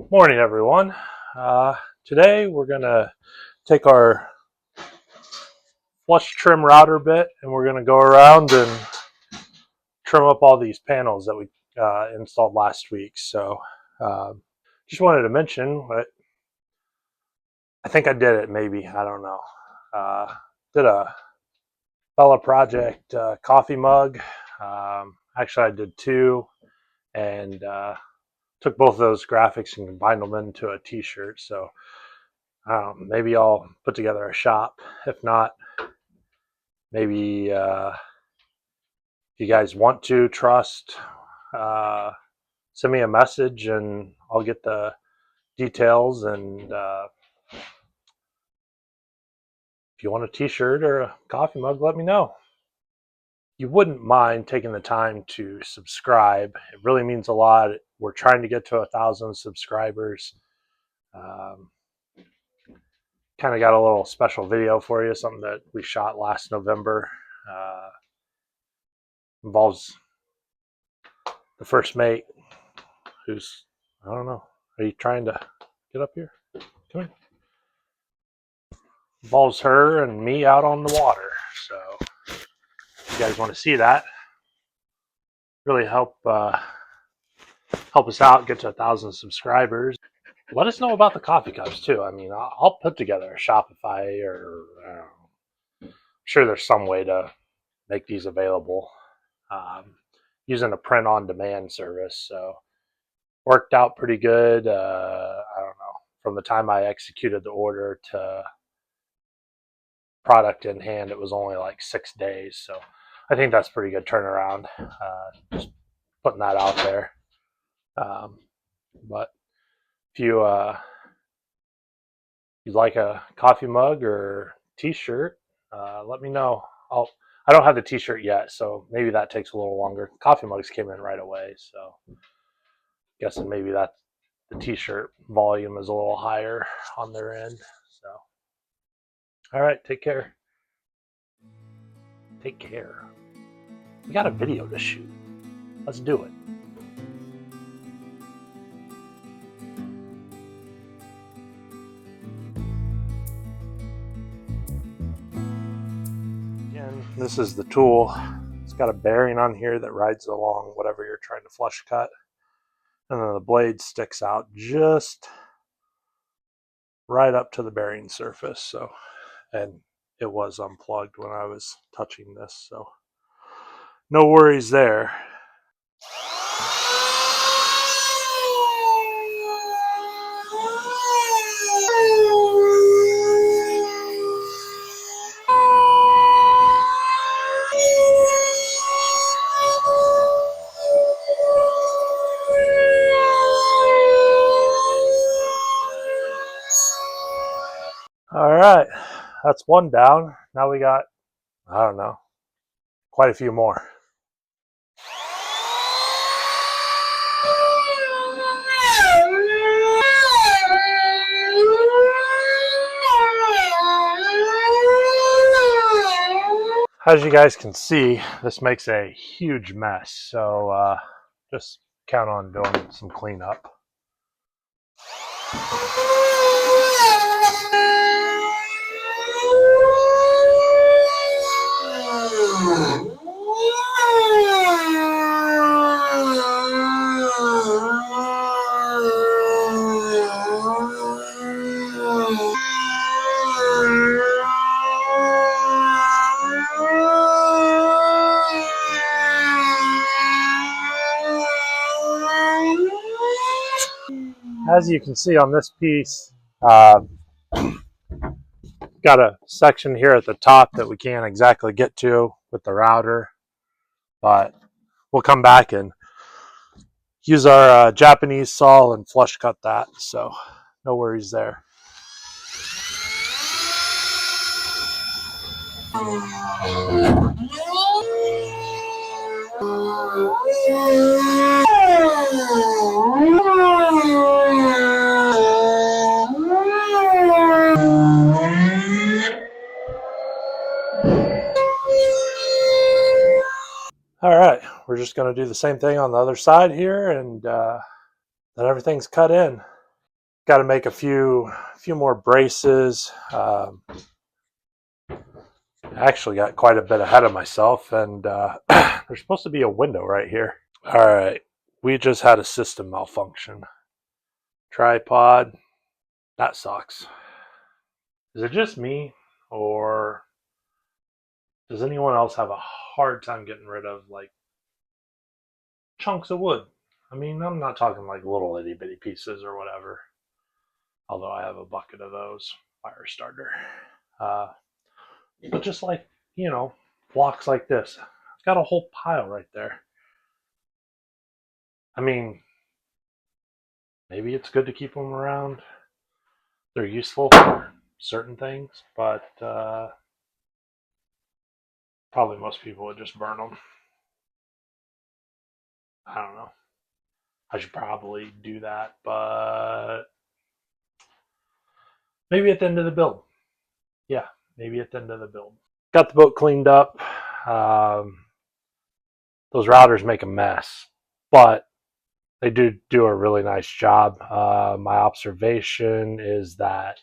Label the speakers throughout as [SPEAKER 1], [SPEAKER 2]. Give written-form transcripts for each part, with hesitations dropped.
[SPEAKER 1] Morning, everyone. Today we're going to take our flush trim router bit and we're going to go around and trim up all these panels that we installed last week. So just wanted to mention, but I think I did it maybe, I don't know. Did a fella project coffee mug. Actually, I did two and took both of those graphics and combined them into a t-shirt. So maybe I'll put together a shop. If not, maybe if you guys want to trust, send me a message and I'll get the details. And if you want a t-shirt or a coffee mug, let me know. You wouldn't mind taking the time to subscribe. It really means a lot. We're trying to get to 1,000 subscribers. Kind of got a little special video for you, something that we shot last November. Involves the first mate, who's, I don't know, are you trying to get up here? Come here. Involves her and me out on the water. So if you guys want to see that, really help us out, get to 1,000 subscribers. Let us know about the coffee cups too. I mean, I'll put together a Shopify, or I'm sure there's some way to make these available using a print on demand service. So worked out pretty good. I don't know, from the time I executed the order to product in hand, it was only like 6 days. So I think that's pretty good turnaround. Just putting that out there. But if you'd like a coffee mug or t-shirt, let me know. I don't have the t-shirt yet, so maybe that takes a little longer. Coffee mugs came in right away, so guessing maybe that the t-shirt volume is a little higher on their end. So all right, take care. Take care. We got a video to shoot. Let's do it. Again, this is the tool. It's got a bearing on here that rides along whatever you're trying to flush cut. And then the blade sticks out just right up to the bearing surface. So, and it was unplugged when I was touching this. So no worries there. All right, that's one down. Now we got, I don't know, quite a few more. As you guys can see, this makes a huge mess. So just count on doing some cleanup. As you can see on this piece, got a section here at the top that we can't exactly get to with the router, but we'll come back and use our Japanese saw and flush cut that. So no worries there. All right, we're just going to do the same thing on the other side here, and then everything's cut in. got to make a few more braces. I actually got quite a bit ahead of myself, and there's supposed to be a window right here. All right, we just had a system malfunction. Tripod, that sucks. Is it just me, or does anyone else have a hard time getting rid of like chunks of wood? I mean, I'm not talking like little itty bitty pieces or whatever, although I have a bucket of those. Fire starter. Uh, but just like, blocks like this. I've got a whole pile right there. I mean, maybe it's good to keep them around. They're useful for certain things, but probably most people would just burn them. I don't know. I should probably do that, but maybe at the end of the build. Yeah, maybe at the end of the build. Got the boat cleaned up. Those routers make a mess, but they do a really nice job. My observation is that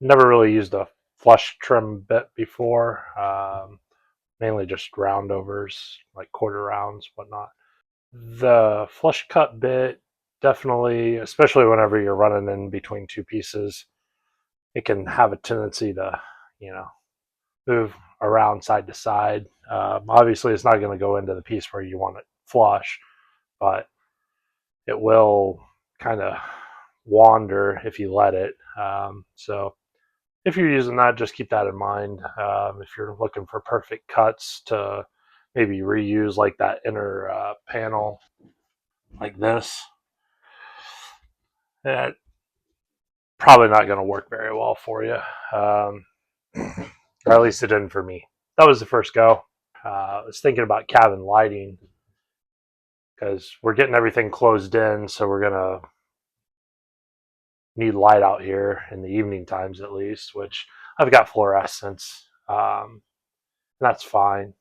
[SPEAKER 1] never really used a flush trim bit before. Mainly just roundovers, like quarter rounds, whatnot. The flush cut bit definitely, especially whenever you're running in between two pieces, it can have a tendency to, move around side to side. Obviously, it's not going to go into the piece where you want it flush, but it will kind of wander if you let it. So if you're using that, just keep that in mind. If you're looking for perfect cuts to maybe reuse like that inner panel like this, that probably not going to work very well for you. Or at least it didn't for me. That was the first go. I was thinking about cabin lighting because we're getting everything closed in, so we're going to need light out here in the evening times at least, which I've got fluorescents. That's fine.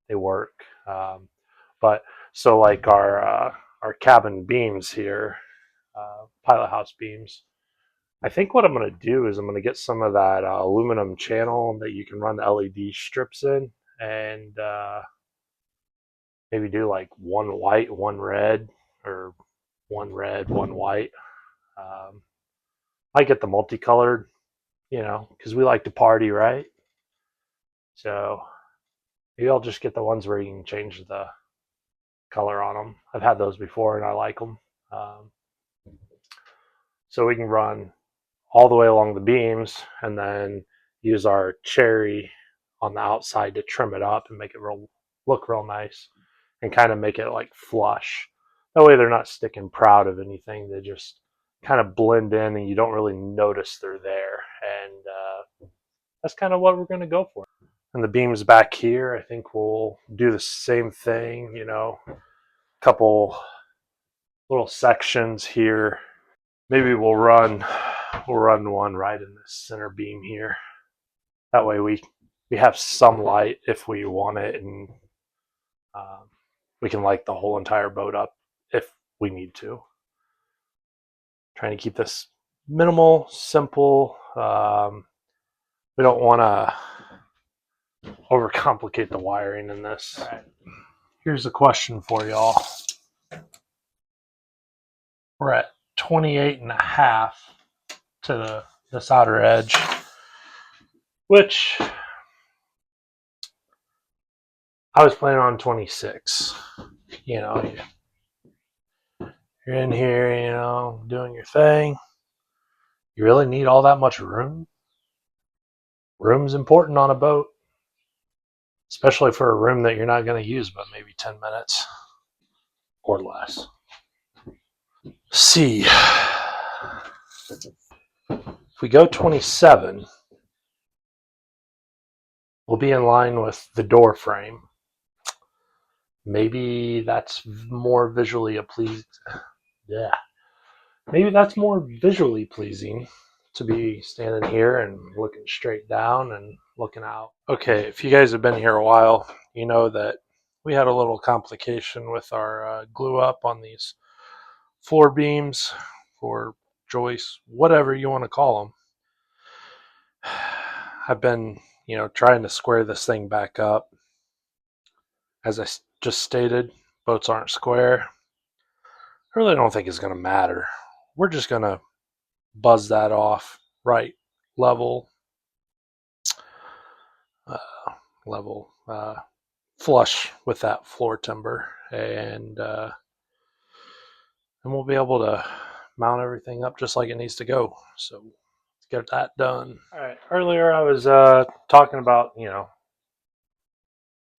[SPEAKER 1] They work. But so like our cabin beams here, pilot house beams, I think what I'm going to do is I'm going to get some of that aluminum channel that you can run the LED strips in, and maybe do like one white, one red, or one red, one white. I get the multicolored, because we like to party, right? So maybe I'll just get the ones where you can change the color on them. I've had those before and I like them. So we can run all the way along the beams and then use our cherry on the outside to trim it up and make it look real nice and kind of make it like flush. That way they're not sticking proud of anything. They just kind of blend in and you don't really notice they're there. And that's kind of what we're going to go for. And the beams back here, I think we'll do the same thing, a couple little sections here. Maybe we'll run one right in this center beam here. That way we have some light if we want it, and we can light the whole entire boat up if we need to. Trying to keep this minimal, simple. We don't want to overcomplicate the wiring in this. All right. Here's a question for y'all. We're at 28 and a half to this outer edge, which I was planning on 26. You're in here, doing your thing. You really need all that much room? Room's important on a boat, especially for a room that you're not going to use but maybe 10 minutes or less. See, if we go 27, we'll be in line with the door frame. Maybe that's more visually pleasing. Yeah. Maybe that's more visually pleasing to be standing here and looking straight down and looking out. Okay, if you guys have been here a while, you know that we had a little complication with our glue up on these floor beams, or joists, whatever you want to call them. I've been, trying to square this thing back up. As I just stated, boats aren't square. I really don't think it's going to matter. We're just going to buzz that off right, level, uh, level, flush with that floor timber, and we'll be able to mount everything up just like it needs to go. So let's get that done. All right. Earlier I was talking about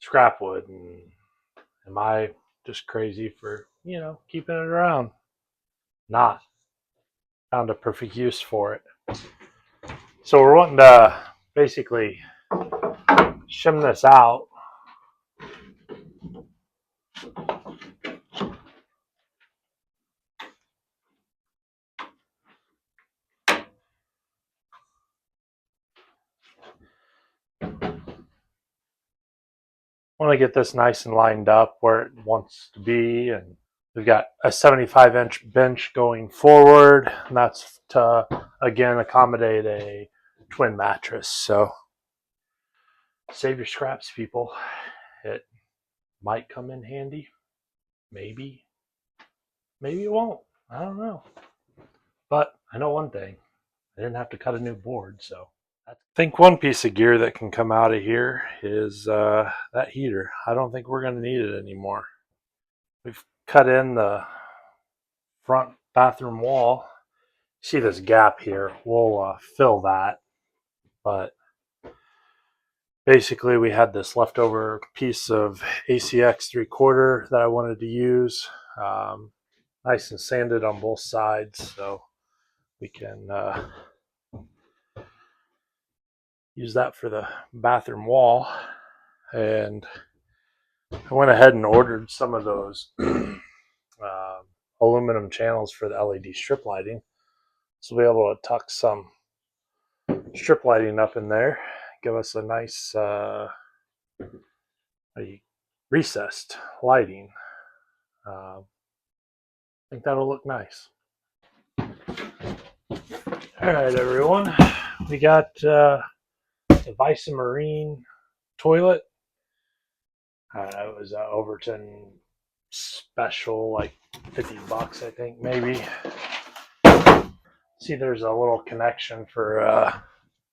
[SPEAKER 1] scrap wood, and am I just crazy for keeping it around? Not. Found a perfect use for it. So we're wanting to basically shim this out. Want to get this nice and lined up where it wants to be, and we've got a 75-inch bench going forward, and that's to again accommodate a twin mattress. So save your scraps, people. It might come in handy. Maybe it won't. I don't know. But I know one thing. I didn't have to cut a new board, so I think one piece of gear that can come out of here is that heater. I don't think we're going to need it anymore. We've cut in the front bathroom wall. See this gap here? We'll fill that. But basically, we had this leftover piece of ACX 3/4 that I wanted to use. Nice and sanded on both sides, so we can use that for the bathroom wall. And I went ahead and ordered some of those aluminum channels for the LED strip lighting. So we'll be able to tuck some strip lighting up in there, give us a nice recessed lighting. I think that'll look nice. All right, everyone. We got the Visa Marine toilet. It was Overton special, like $50, I think, maybe. See, there's a little connection for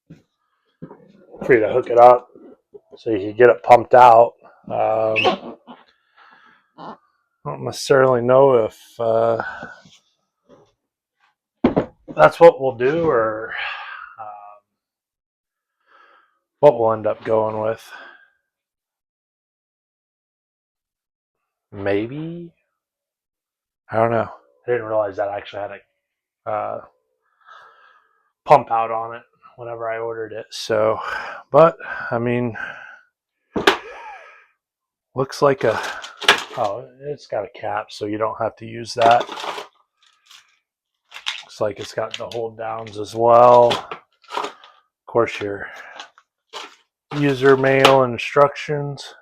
[SPEAKER 1] you to hook it up so you can get it pumped out. I don't necessarily know if that's what we'll do or what we'll end up going with. Maybe. I don't know. I didn't realize that actually had a pump out on it whenever I ordered it. So, but I mean, looks like it's got a cap, so you don't have to use that. Looks like it's got the hold downs as well. Of course, your user manual instructions.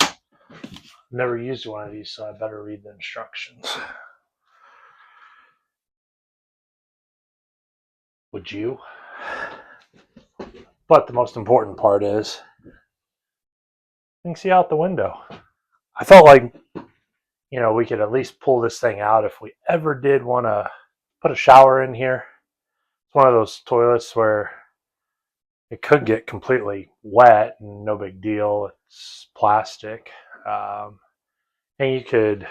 [SPEAKER 1] Never used one of these, so I better read the instructions. Would you? But the most important part is you can see out the window. I felt like, we could at least pull this thing out if we ever did want to put a shower in here. It's one of those toilets where it could get completely wet and no big deal. It's plastic. And you could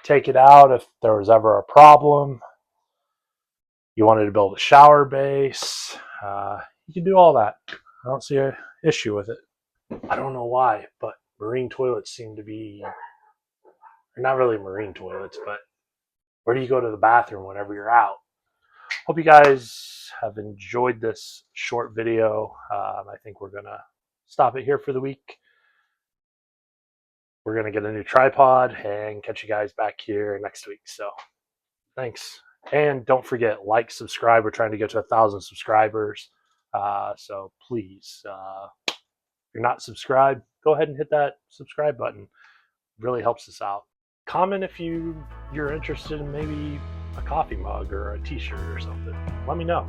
[SPEAKER 1] take it out if there was ever a problem. You wanted to build a shower base. You can do all that. I don't see an issue with it. I don't know why, but marine toilets seem to be, not really marine toilets, but where do you go to the bathroom whenever you're out? Hope you guys have enjoyed this short video. I think we're going to stop it here for the week. We're going to get a new tripod and catch you guys back here next week. So thanks. And don't forget, like, subscribe. We're trying to get to 1,000 subscribers. So please, if you're not subscribed, go ahead and hit that subscribe button. It really helps us out. Comment if you're interested in maybe a coffee mug or a t-shirt or something, let me know.